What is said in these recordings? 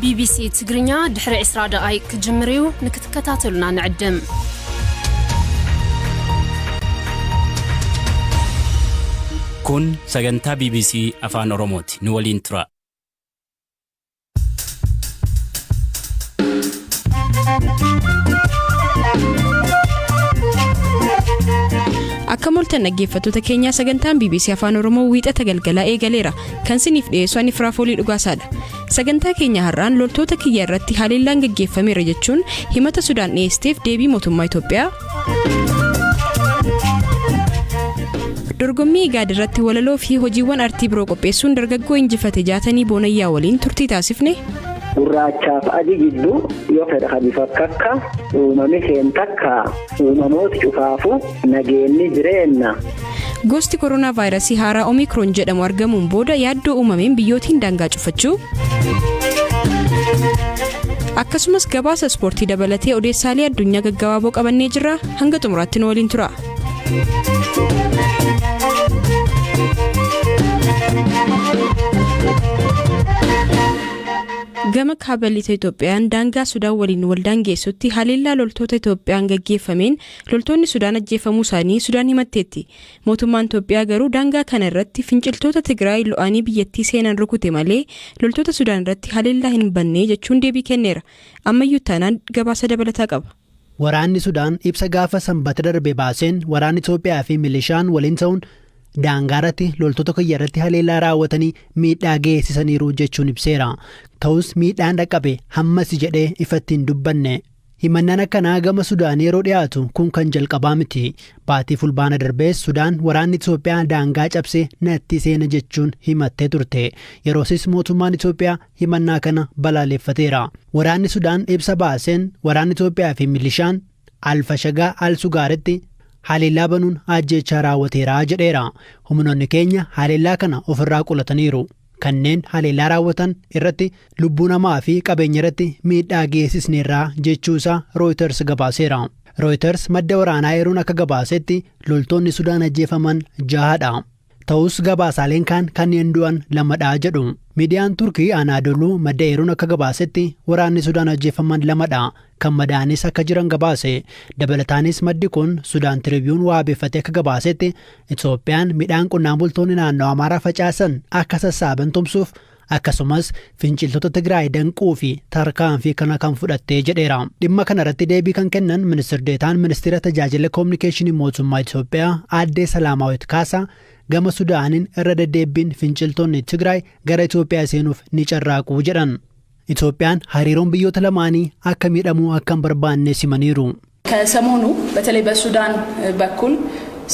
BBC ትግርኛ ድሕሪ 20 ደቂቃ ክጅምርዩ ንክትከታተሉና ንዕድም kun sagantaa BBC afaan Oromooti nu waliin tura. Akka moltan dhaggeeffattoota keenya sagantaan BBC afaan Oromoo wiixata galgalaa eegaleera kan siniif dhiyeessu ani Firaafoolii Dhugaasaadha. Sagantaa keenya har'aan loltoota kiyya irratti haleellaan gaggeeffameera jechuun himata Sudaan dhiyeesteef deebii mootummaa Itoophiyaa. Dorgommii Igaad irratti walaloo fi hojiiwwan artii biroo qopheessuun dargaggoo injifate jaatanii boonayyaa waliin turtii taasifne. Gurraachaaf adii jidduu yoo fedha bifa kakka uumame seentakka uumamoota cufaafu nageenyi jireenya. Gosti koronaa vaayirasii haaraa Omikron jedhamu argamuun booda yaaddoo uumameen biyyootiin daangaa cufachuu. Akkasumas gabaasa ispoortii dabalatee odeessaalee addunyaa gaggabaaboo qabannee jirra hanga xumuraatti nu waliin tura. Gama kaabaliita Itoophiyaan daangaa Sudaan waliin waldaan geessutti haleellaa loltoota Itoophiyaan gaggeeffameen loltoonni Sudaan ajjeefamuu isaanii Sudaan himatteetti. Mootummaan Itoophiyaa garuu daangaa kana irratti finciltoota Tigraay lo'anii biyyattii seenan rukute malee loltoota Sudaan irratti haleellaa hin banne jechuun deebii kenneera. Ammayyuu taanaan gabaasa dabalataa qaba. Waraanni Sudaan ibsa gaafa sanbata darbe baaseen waraanni Itoophiyaa fi milishaan waliin ta'uun daangaarratti loltoota kiyya irratti haleellaa raawwatanii miidhaa geessisaniiru jechuun ibseera. Ta'us miidhaan dhaqqabe hammas jedhee ifatti hin dubbanne. Himannaan akkanaa gama Sudaan yeroo dhiyaatu kun kan jalqabaa miti. Baatii fulbaana darbees Sudaan waraanni Itoophiyaa daangaa cabsee natti seena jechuun himattee turte. Yeroosis mootummaan Itoophiyaa himannaa kana balaaleffateera. Waraanni Sudaan ibsa baaseen waraanni Itoophiyaa fi milishaan Alfashagaa Al-Sugaaritti haleellaa banuun ajjeechaa raawwateera jedheera. Humnoonni keenya haleellaa kana ofirraa qulataniiru. Kanneen haleellaa raawwatan irratti lubbuu namaa fi qabeenya irratti miidhaa geessisneerraa jechuusaa Reuters gabaaseera. Reuters madda waraanaa eeruun akka gabaasetti loltoonni Sudaan ajjeefaman 6dha. Ta'us gabaasaaleen kanneen du'an 2dha jedhu. Miidiyaan Turkii Anaadoluu madda eeruun akka gabaasetti waraanni Sudaan ajjeefaman 2dha. Kan madaanis akka jiran gabaase. Dabalataanis maddi kun Sudaan Tribune waabeeffatee akka gabaasetti Itoophiyaan midhaan qonnaan bultoonni naannoo Amaaraa facaasan akka sassaaban tumsuuf akkasumas finciltoota Tigraay danquu fi tarkaanfii kana kan fudhattee jedheera. Dhimma kana irratti deebii kan kennan ministeerri deetaan ministeera tajaajila koominikeeshinii mootummaa Itoophiyaa aadde Salaamaawit Kaasaa gama Sudaaniin irra deddeebiin finciltoonni Tigraay gara Itoophiyaa seenuuf ni carraaquu jedhan. Itoophiyaan hariiroon biyyoota lamaanii akka miidhamuu akka hin barbaanne simaniiru. ከሰሞኑ በተለይ በሱዳን በኩል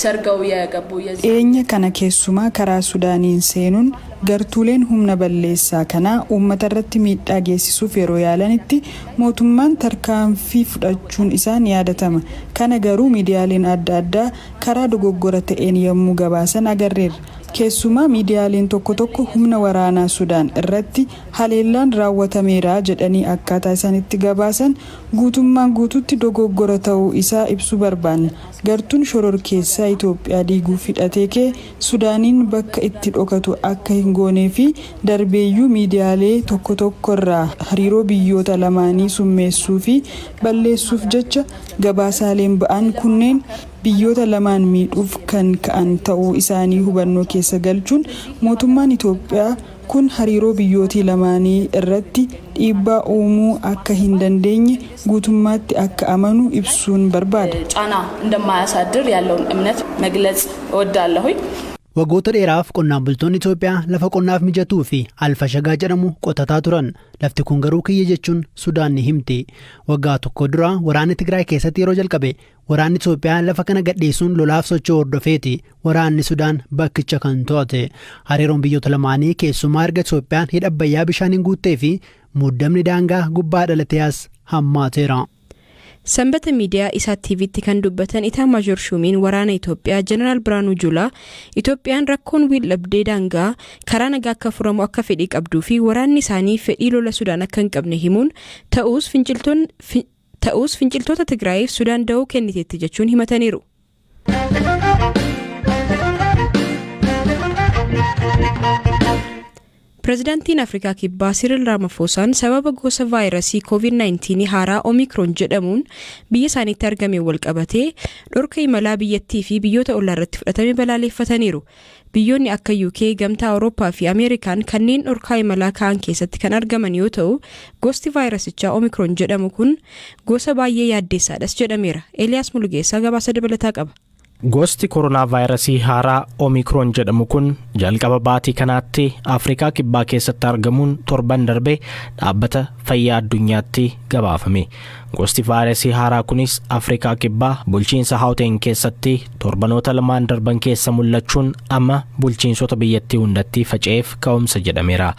ሰርገው የገቡ Eenya kana keessumaa karaa Sudaaniin seenuun gartuuleen humna balleessaa kana uummata irratti miidhaa geessisuuf yeroo yaalanitti mootummaan tarkaanfii fudhachuun isaa ni yaadatama. Kana garuu miidiyaaleen adda addaa karaa dogoggora ta'een yommuu gabaasan agarreerra. Keessumaa miidiyaaleen tokko tokko humna waraanaa Sudaan irratti haleellaan raawwatameera jedhanii akkaataa isaanitti gabaasan guutummaan guututti dogoggora ta'uu isaa ibsuu barbaanna. Gartuun shororkeessaa Itoophiyaa diiguuf hidhatee kee Sudaaniin bakka itti dhokatu akka hin goonee fi darbeeyyuu miidiyaalee tokko tokko irraa hariiroo biyyoota lamaanii summeessuu fi balleessuuf jecha gabaasaaleen ba'an kunneen biyyoota lamaan miidhuuf kan ka'an ta'uu isaanii hubannoo keessa galchuun mootummaan Itoophiyaa kun hariiroo biyyootii lamaanii irratti dhiibbaa uumuu akka hin dandeenye guutummaatti akka amanu ibsuun barbaada. ጫና እንደማያሳድር ያለውን እምነት መግለጽ እወዳለሁ. Waggoota dheeraaf qonnaan bultoonni Itoophiyaa lafa qonnaaf mijatuu fi Alfashagaa jedhamu qotataa turan. Lafti kun garuu kiyya jechuun Sudaan ni himti. Waggaa tokko dura waraanni Tigraay keessatti yeroo jalqabe waraanni Itoophiyaa lafa kana gadhiisuun lolaaf socho'uu hordofeeti. Waraanni Sudaan bakkicha kan to'ate. Hariiroon biyyoota lamaanii keessumaa erga Itoophiyaan hidha Abbayyaa bishaaniin guuttee fi muddamni daangaa gubbaa dhalatees hammaateera. Sanbata miidiyaa isaa TV'tti kan dubbatan Itaa Maajoor Shumiin waraana Itoophiyaa Jeneraal Biraanuu Juulaa Itoophiyaan rakkoon waldhabdee daangaa karaa nagaa akka furamu akka fedhii qabduu fi waraanni isaanii fedhii lola Sudaan akka hin qabne himuun ta'us finciltoota Tigraayiif Sudaan da'oo kenniteetti jechuun himataniiru. Pireezidaantiin Afrikaa Kibbaa Cyril Ramaphosa sababa gosa vaayirasii COVID-19 haaraa Omicron jedhamuun biyya isaaniitti argame wal qabatee dhorka imalaa biyyattii fi biyyoota ollaa irratti fudhatame balaaleffataniiru. Biyyoonni akka UK, Gamtaa Awurooppaa fi Ameerikaan kanneen dhorkaa imalaa kaan keessatti kan argaman yoo ta'u, gosti vaayirasichaa Omicron jedhamu kun gosa baay'ee yaaddeessaadhas jedhameera. Eliyaas Mulgeessaa gabaasa dabalataa qaba. Gosti koronaa vaayirasii haaraa Omicron jedhamu kun jalqaba baatii kanaatti Afrikaa Kibbaa keessatti argamuun torban darbe dhaabbata fayyaa addunyaatti gabaafame. Gosti vaayirasii haaraa kunis Afrikaa Kibbaa bulchiinsa Gauteng keessatti torbanoota lamaan darban keessa mul'achuun amma bulchiinsota biyyattii hundatti faca'eef ka'umsa jedhameera.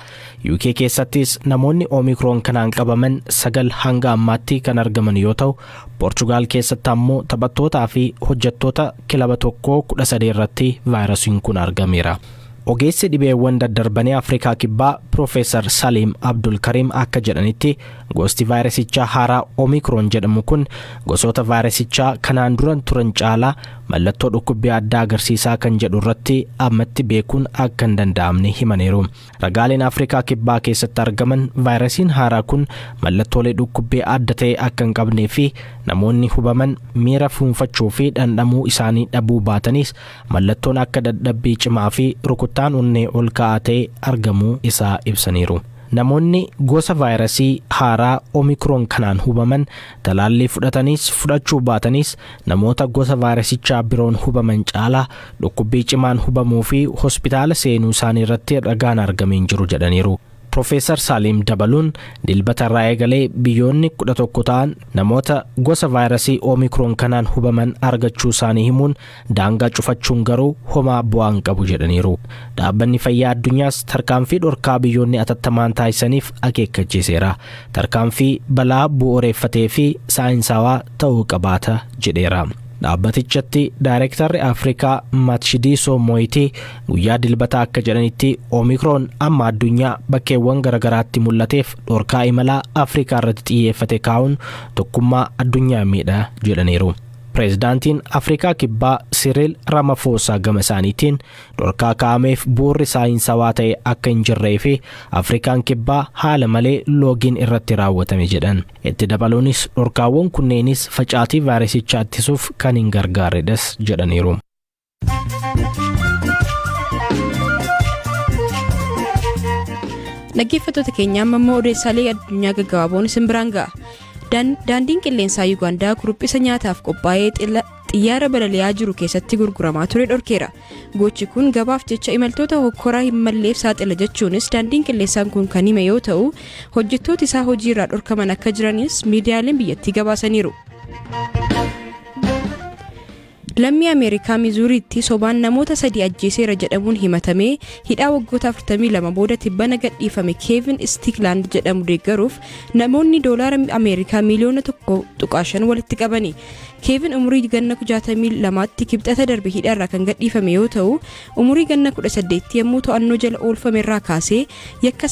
UK keessattis namoonni Omicron kanaan qabaman 9 hanga ammaatti kan argaman yoo ta'u, Portugal keessatti ammoo taphattootaa fi hojjettoota kilaba tokkoo 13 irratti vaayirasiin kun argameera. Ogeessi dhibeewwan daddarbanii Afrikaa Kibbaa Profeesar Salim Abdul Karim akka jedhanitti gosti vaayirasichaa haaraa Omicron jedhamu kun gosoota vaayirasichaa kanaan duran turan caalaa mallattoo dhukkubbii addaa agarsiisaa kan jedhu irratti ammatti beekuun akka hin danda'amne himaniiru. Ragaaleen Afrikaa Kibbaa keessatti argaman vaayirasiin haaraa kun mallattoolee dhukkubbii adda ta'e akka hin qabnee fi namoonni hubaman miira fuunfachuu fi dhandhamuu isaanii dhabuu baatanis mallattoon akka dadhabbii cimaa fi rukuttaan onnee ol ka'aa ta'e argamuu isaa ibsaniiru. Namoonni gosa vaayirasii haaraa Omicron kanaan hubaman talaallii fudhatanis fudhachuu baatanis namoota gosa vaayirasichaa biroon hubaman caalaa dhukkubbii cimaan hubamuu fi hospitaala seenuu isaanii irratti ragaan argameen jiru jedhaniiru. Profeesar Salim dabaluun dilbata irraa eegalee biyyoonni 11 ta'an namoota gosa vaayirasii Omicron kanaan hubaman argachuu isaanii himuun daangaa cufachuun garuu homaa bu'aa hin qabu jedhaniiru. Dhaabbanni fayyaa addunyaas tarkaanfii dhorkaa biyyoonni atattamaan taasisaniif akeekkachiiseera. Tarkaanfii balaa bu'uureeffatee fi saayinsawaa ta'uu qabaata jedheera. Dhaabbatichatti Daayirektarri Afrikaa Matshidiso Moitii guyyaa dilbataa akka jedhanitti Omicron amma addunyaa bakkeewwan garagaraatti mul'ateef dhorkaa imalaa Afrikaa irratti xiyyeeffate kaa'uun tokkummaa addunyaa miidha jedhaniiru. Pireezidaantiin Afrikaa Kibbaa Cyril Ramaphosa gama isaaniitiin dhorkaa kaa'ameef bu'uurri saayinsawaa ta'e akka hin jirree fi Afrikaan Kibbaa haala malee loogiin irratti raawwatame jedhan. Itti dabaluunis dhorkaawwan kunneenis facaatii vaayirasichaa ittisuuf kan hin gargaarredhas jedhaniiru. Dhaggeeffattoota keenya amma odeessaalee addunyaa gaggabaaboon isin biraan ga'a. Daandiin qilleensaa Yuugaandaa kuruphisa nyaataaf qophaa'ee xiyyaara balali'aa jiru keessatti gurguramaa ture dhorkeera. Gochi kun gabaaf jecha imaltoota hokkoraa hin malleef saaxila jechuunis daandiin qilleensaan kun kan hime yoo ta'u, hojjettooti isaa hojii irraa dhorkaman akka jiranis miidiyaaleen biyyattii gabaasaniiru. Lammii Ameerikaa Mizuuriitti sobaan namoota 3 ajjeeseera jedhamuun himatamee hidhaa waggoota 42 booda tibbana gadhiifame Kevin Stickland jedhamu deeggaruuf namoonni doolaara Ameerikaa miliyoona 1.5 walitti qabani. Kevin umurii ganna 62tti kibxata darbe hidhaarraa kan gadhiifame yoo ta'u, umurii ganna 18 yommuu to'annoo jala oolfame irraa kaasee yakka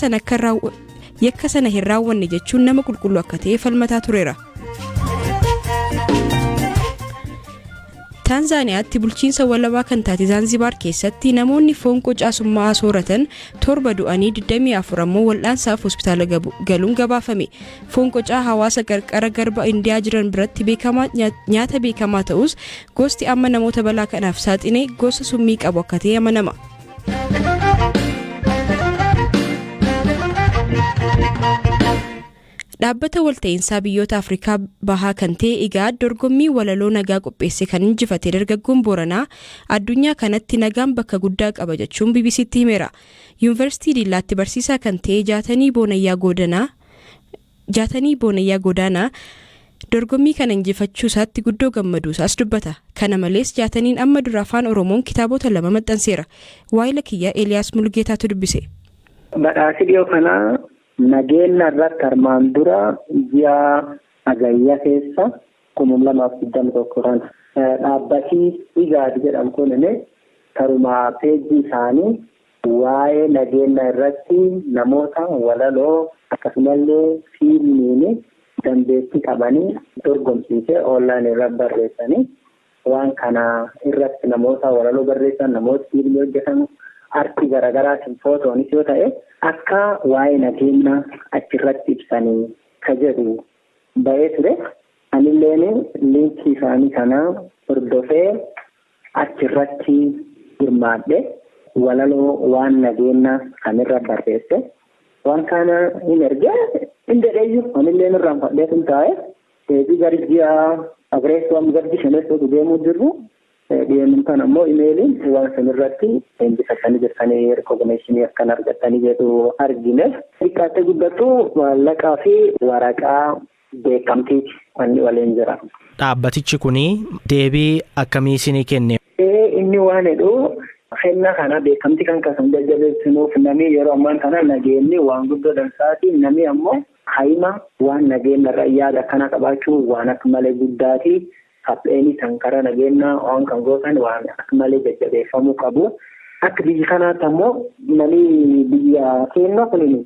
sana hin raawwanne jechuun nama qulqulluu akka ta'e falmataa tureera. Taanzaaniyaatti bulchiinsa walabaa kan taate Zanzibar keessatti namoonni foon qocaasummaa sooratan 7 du'anii 24 ammoo wal'aansaaf hospitaala galuun gabaafame. Foon qocaa hawaasa qarqara garba Indiyaa jiran biratti nyaata beekamaa ta'us gosti amma namoota balaa kanaaf saaxine gosa summii qabu akka ta'e amanama. Dhaabbata walta'iinsaa biyyoota Afrikaa bahaa kan ta'e IGAD dorgommii walaloo nagaa qopheesse kan injifate dargaggoon Booranaa addunyaa kanatti nagaan bakka guddaa qaba jechuun BBC'tti himeera. Yuunivarsiitii Diillaatti barsiisaa kan ta'e Jaatanii Boonayyaa Godaanaa dorgommii kana injifachuu isaatti guddoo gammaduu isaas dubbata. Kana malees Jaataniin amma dura afaan Oromoon kitaabota 2 maxxanseera. Waa'ila kiyyaa Eliyaas Mulgeetaatu dubbise. Badhaasi dhiyoo kanaa nageenya irratti armaan dura ji'a agayya keessa 2021 dhaabbati IGAD jedhamu kunimmoo karuma peejii isaanii waa'ee nageenya irratti namoota walaloo akkasumallee fiilmiin dandeettii qabanii dorgomsiisee onlaayinii irratti barreessanii waan kana irratti namoota walaloo barreessan, namoota fiilmii hojjetan arti garaagaraatiin footoonis yoo ta'e akka waa'ee nageenya achirratti ibsanii ka jedhu ba'ee ture. Anilleen linkii isaanii kana hordofee achirratti hirmaadhe walaloo waan nageenya kanirra barreesse. Waan kana hin ergee hin dedheeyyu anilleen irraan fadhee kun taa'e deebii garji'a abreessuun garji shaneessootu deemuu jirru. Dhiyeenya kana immoo imeeliin waan sanirratti eebbifatanii jirtanii rikoogineeshinii akkan argatanii jedhu argine. Xiqqaattee guddattuu maallaqaa fi waraqaa beekamtiiti wanni waliin jira. Dhaabbatichi kuni deebii akkamii isinii kenne? Inni waan jedhu kennaa kana beekamtii kan kasan jajjabeessinuuf namni yeroo ammaan kana nageenyi waan guddoo dansaati. Namni ammoo haima waan nageenyarra yaada kana qabaachuu waan akka malee guddaati. Hapheenii sankara nageenya waan kan gootan waan akka malee jajjabeeffamuu qabu. Akka biyya kanaatti ammoo namni biyya keenya kun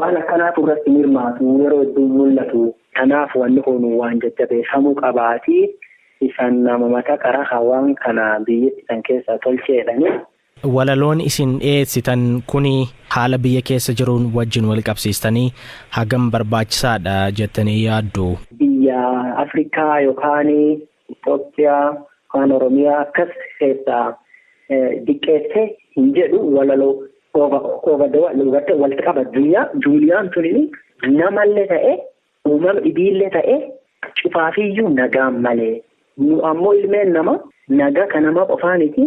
waan akkanaatu irratti hirmaatu yeroo hedduu mul'atu. Kanaaf wanni kun waan jajjabeeffamuu qabaati. Isaan nama mataa karaa waan kana biyyatti san keessa tolcheedhani. Walaloon isin dhiyeessitan kuni haala biyya keessa jiruun wajjin wal qabsiistanii hagam barbaachisaadha jettanii yaaddu? Biyya Afrikaa yookaan Ethiopia yookaan Oromiyaa akkas keessaa diqqeessee hin jedhu walaloo walitti qaba. Juuliyaan tuni namallee ta'e uumama dhibiillee ta'e cufaafiyyuu nagaan malee. Nu ammoo ilmeen nama nagaa kan nama qofaaniti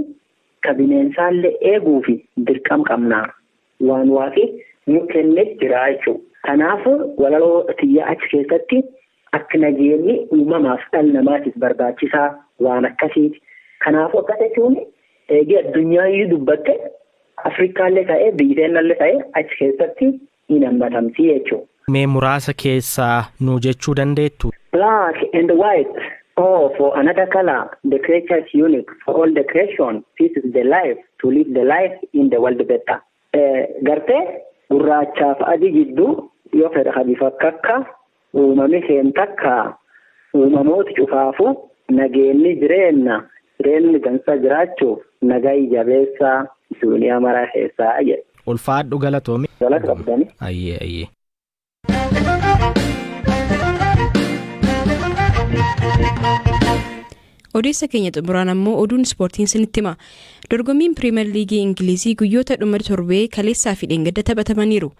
ka bineensaallee eeguu fi dirqama qabnaa waan waafi nu kennee jira jechuudha. Kanaaf walaloo xiyyaa achi keessatti akka nageenyi uumamaaf dhala namaatiif barbaachisaa waan akkasiiti. Kanaafuu akkas jechuun eegee addunyaa dubbatte Afrikaallee ta'e biyyateenallee ta'e achi keessatti hin hammatamti jechuudha. Mee muraasa keessaa nu jechuu dandeettu? Black and white. Oh, for another color, the creature is unique. For all the creation, this is the life, to live the life in the world better. Gartee gurraachaaf adii jidduu yoo fedha hadifa kakka uumame seen takka uumamoota cufaafu nageenyi jireenyi gansa jiraachuuf nagaa jabeessaa duuniyaa maraa keessaa jedhe. Ulfaadhu galatoomi. Galata qabdani. Ayyee. Odeessa keenya xumuraan ammoo oduun ispoortiin sinitti hima. Dorgommiin piriimeer liigii Ingilizii guyyoota dhuma torbee kaleessaa fi dheengadda taphatamaniiru.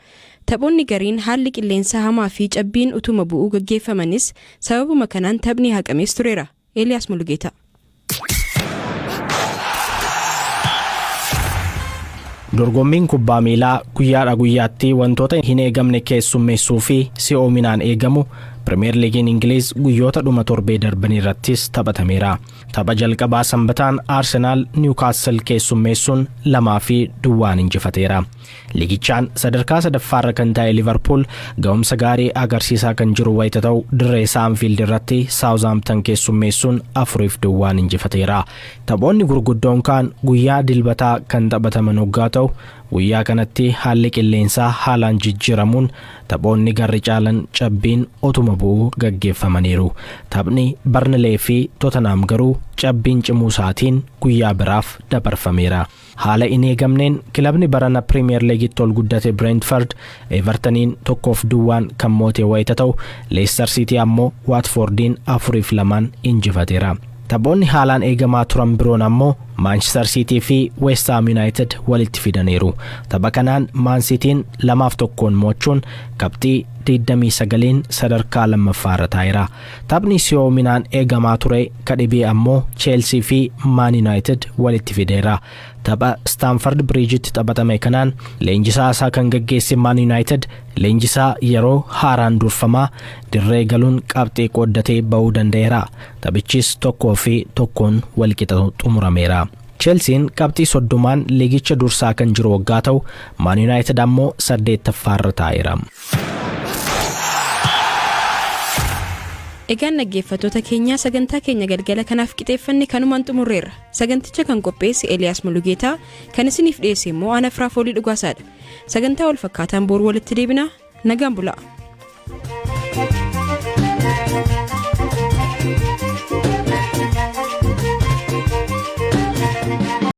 Taphoonni gariin haalli qilleensaa hamaa fi cabbiin utuma bu'uu gaggeeffamanis sababuma kanaan taphni haqamees tureera. Eeliyaas Mulugeeta. Dorgommiin kubbaa miilaa guyyaadhaa guyyaatti wantoota hin eegamne keessummeessuu fi si'oominaan eegamu pirimeer liigiin Ingiliz guyyoota dhuma torbee darbanii irrattis taphatameera. Tapha jalqabaa sanbataan Arsenaal Niwukaasel keessummeessuun 2-2 injifateera. Liigichaan sadarkaa sadaffaarra kan taa'e Liverpool ga'umsa gaarii agarsiisaa kan jiru wayita ta'u dirree Anfield irratti Southampton keessummeessuun 4-2 injifateera. Taphoonni gurguddoon kaan guyyaa dilbataa kan taphataman hoggaa ta'u guyyaa kanatti haalli qilleensaa haalaan jijjiiramuun taphoonni garri caalan cabbiin utuma bu'uu gaggeeffamaniiru. Taphni Barnlee fi Tottenham garuu cabbiin cimuu isaatiin guyyaa biraaf dabarfameera. Haala hin eegamneen kilabni barana Premier Leaguetti ol guddate Brentford Evertoniin 1-2 kan moote wayita ta'u Leicester City ammoo Watfordiin 4-2 injifateera. Taphoonni haalaan eegamaa turan biroon ammoo Manchester City fi West Ham United walitti fidaniiru. Tapha kanaan Man Cityin 2-1 moochuun qabxii 29 sadarkaa lammaffaarra taa'eera. Taphni si'oominaan eegamaa ture kadhibee ammoo Chelsea fi Man United walitti fideera. Tapha Stamford Bridgetti taphatame kanaan leenjisaa isaa kan gaggeesse Man United leenjisaa yeroo haaraan durfamaa dirree galuun qabxii qooddatee ba'uu danda'eera. Taphichis 1-1 walqixa xumurameera. Chelsean qabxii 30 liigicha dursaa kan jiru waggaa ta'u Man United ammoo 8ffaarra taa'eera. Egaan dhaggeeffattoota keenyaa sagantaa keenya galgala kanaaf qixeeffanne kanumaan xumurreerra. Saganticha kan qopheesse Eeliyaas Mulugeetaa, kan isiniif dhiyeesse immoo Ana Firaafoolii Dhugaasaadha. Sagantaa wal fakkaataan boru walitti deebina. Nagaan bulaa.